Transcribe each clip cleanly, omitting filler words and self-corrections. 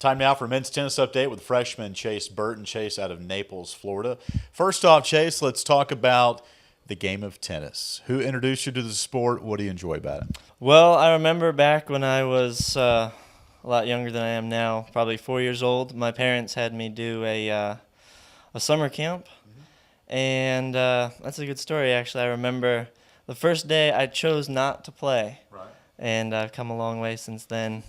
Time now for men's tennis update with freshman Chase Burton. Chase out of Naples, Florida. First off, Chase, let's talk about the game of tennis. Who introduced you to the sport? What do you enjoy about it? Well, I remember back when I was a lot younger than I am now, probably 4 years old. My parents had me do a summer camp, and that's a good story. Actually, I remember the first day I chose not to play, and I've come a long way since then.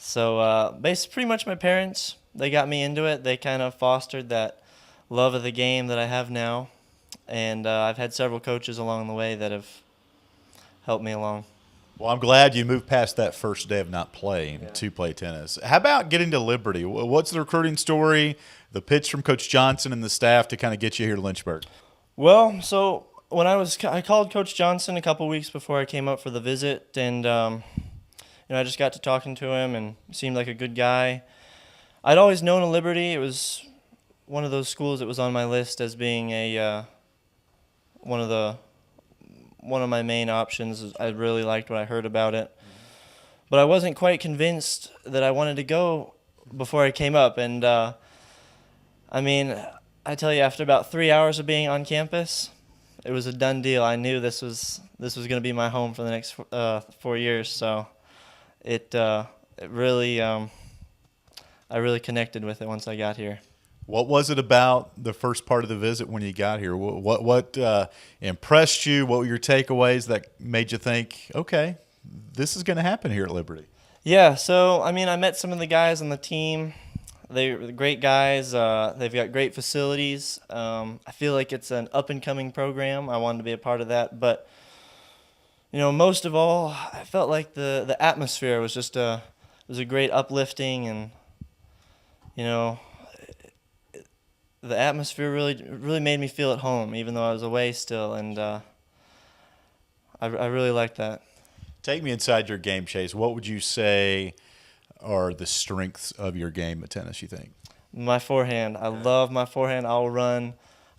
So basically, pretty much my parents, they got me into it. They kind of fostered that love of the game that I have now, and I've had several coaches along the way that have helped me along. Well, I'm glad you moved past that first day of not playing to play tennis. How about getting to Liberty? What's the recruiting story, the pitch from Coach Johnson and the staff to kind of get you here to Lynchburg? Well, so when I called Coach Johnson a couple weeks before I came up for the visit, and I just got to talking to him and seemed like a good guy. I'd always known of Liberty. It was one of those schools that was on my list as being one of my main options. I really liked what I heard about it. But I wasn't quite convinced that I wanted to go before I came up. And, I tell you, after about 3 hours of being on campus, it was a done deal. I knew this was going to be my home for the next 4 years. So it really, I really connected with it once I got here. What was it about the first part of the visit when you got here? What impressed you? What were your takeaways that made you think, okay, this is going to happen here at Liberty? Yeah, so, I met some of the guys on the team. They're great guys. They've got great facilities. I feel like it's an up-and-coming program. I wanted to be a part of that. But, most of all, I felt like the atmosphere was just a great uplifting, and, the atmosphere really made me feel at home, even though I was away still, and I really liked that. Take me inside your game, Chase. What would you say are the strengths of your game of tennis, you think? My forehand. I love my forehand. I'll run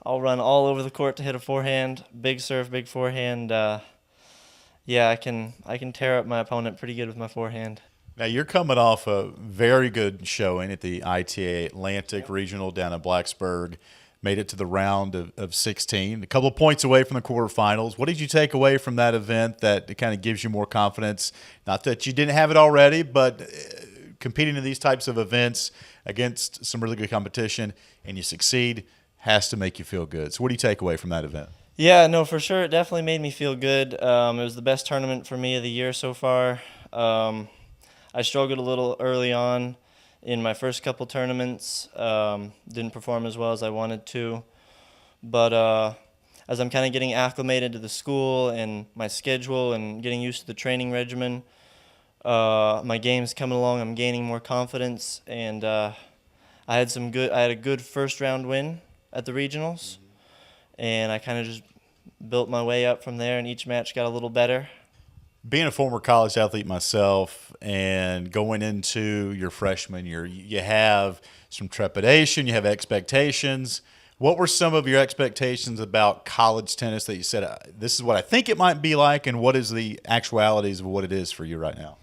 all over the court to hit a forehand. Big serve, big forehand. I can tear up my opponent pretty good with my forehand. Now, you're coming off a very good showing at the ITA Atlantic Regional down in Blacksburg. Made it to the round of 16, a couple of points away from the quarterfinals. What did you take away from that event that kind of gives you more confidence? Not that you didn't have it already, but competing in these types of events against some really good competition and you succeed has to make you feel good. So what do you take away from that event? Yeah, no, for sure. It definitely made me feel good. It was the best tournament for me of the year so far. I struggled a little early on in my first couple tournaments. Didn't perform as well as I wanted to. But as I'm kind of getting acclimated to the school and my schedule and getting used to the training regimen, my game's coming along. I'm gaining more confidence, and I had a good first round win at the regionals, and I kind of just built my way up from there, and each match got a little better. Being a former college athlete myself and going into your freshman year, you have some trepidation, you have expectations. What were some of your expectations about college tennis that you said, this is what I think it might be like, and what is the actualities of what it is for you right now?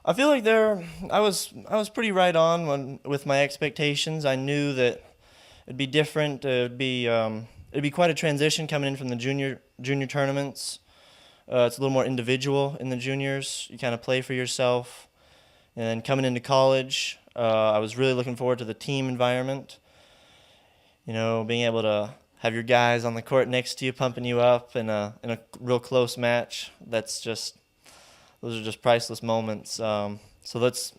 I feel like I was pretty right on with my expectations. I knew that it'd be different. It'd be quite a transition coming in from the junior tournaments. It's a little more individual in the juniors. You kind of play for yourself. And then coming into college, I was really looking forward to the team environment. Being able to have your guys on the court next to you, pumping you up in a real close match. Those are just priceless moments. So that's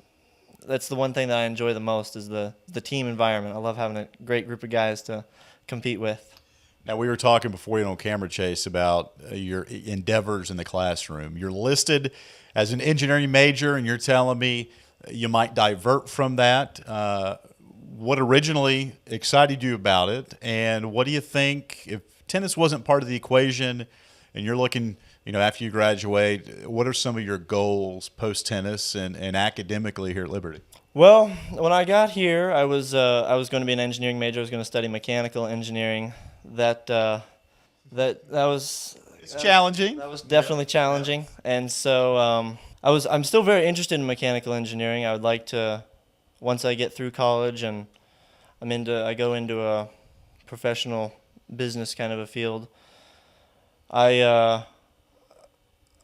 the one thing that I enjoy the most is the team environment. I love having a great group of guys to compete with. Now, we were talking before you on camera, Chase, about your endeavors in the classroom. You're listed as an engineering major, and you're telling me you might divert from that. What originally excited you about it, and what do you think, if tennis wasn't part of the equation and you're looking, after you graduate, what are some of your goals post-tennis and academically here at Liberty? Well, when I got here, I was going to be an engineering major. I was going to study mechanical engineering. That was It's challenging. That was definitely challenging, and so I'm still very interested in mechanical engineering. I would like to once I get through college and I go into a professional business kind of a field, I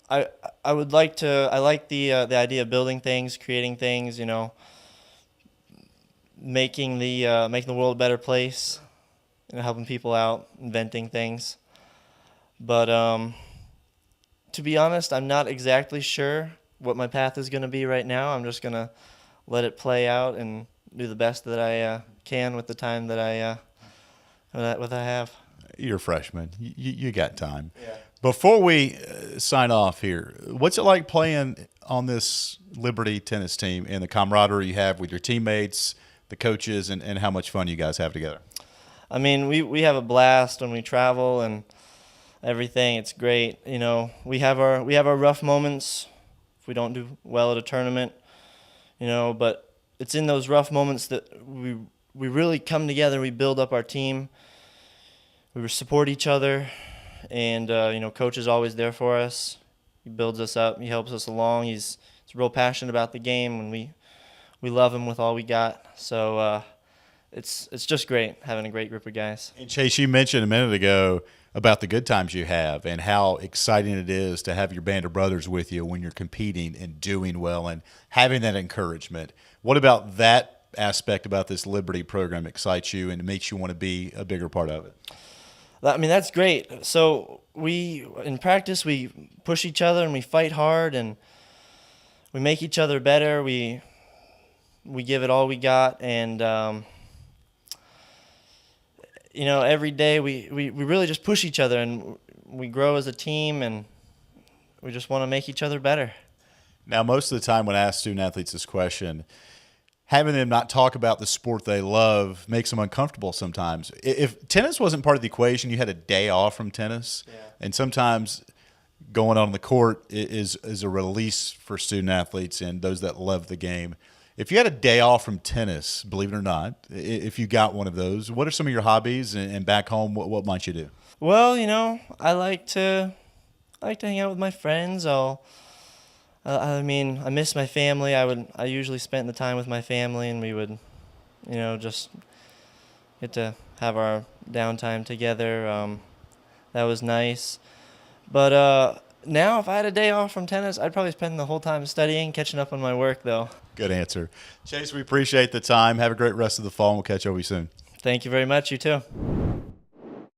like the idea of building things, creating things, making the world a better place, helping people out, inventing things. But to be honest, I'm not exactly sure what my path is going to be right now. I'm just going to let it play out and do the best that I can with the time that I have. You're a freshman. You got time. Yeah. Before we sign off here, what's it like playing on this Liberty tennis team and the camaraderie you have with your teammates, the coaches, and how much fun you guys have together? I mean, we have a blast when we travel and everything. It's great. We have our rough moments if we don't do well at a tournament, but it's in those rough moments that we really come together. We build up our team. We support each other, and Coach is always there for us. He builds us up. He helps us along. He's real passionate about the game, and we love him with all we got. So it's just great having a great group of guys. And Chase, you mentioned a minute ago about the good times you have and how exciting it is to have your band of brothers with you when you're competing and doing well and having that encouragement. What about that aspect about this Liberty program excites you and makes you want to be a bigger part of it? I mean, that's great. So in practice, we push each other and we fight hard and we make each other better. We give it all we got, and every day we really just push each other and we grow as a team, and we just want to make each other better. Now, most of the time when I ask student athletes this question, having them not talk about the sport they love makes them uncomfortable sometimes. If tennis wasn't part of the equation, you had a day off from tennis, and sometimes going on the court is a release for student athletes and those that love the game. If you had a day off from tennis, believe it or not, if you got one of those, what are some of your hobbies, and back home, what might you do? Well, I like to hang out with my friends. I miss my family. I usually spend the time with my family, and we would, just get to have our downtime together. That was nice. But now, if I had a day off from tennis, I'd probably spend the whole time studying, catching up on my work, though. Good answer. Chase, we appreciate the time. Have a great rest of the fall, and we'll catch up with you soon. Thank you very much. You too.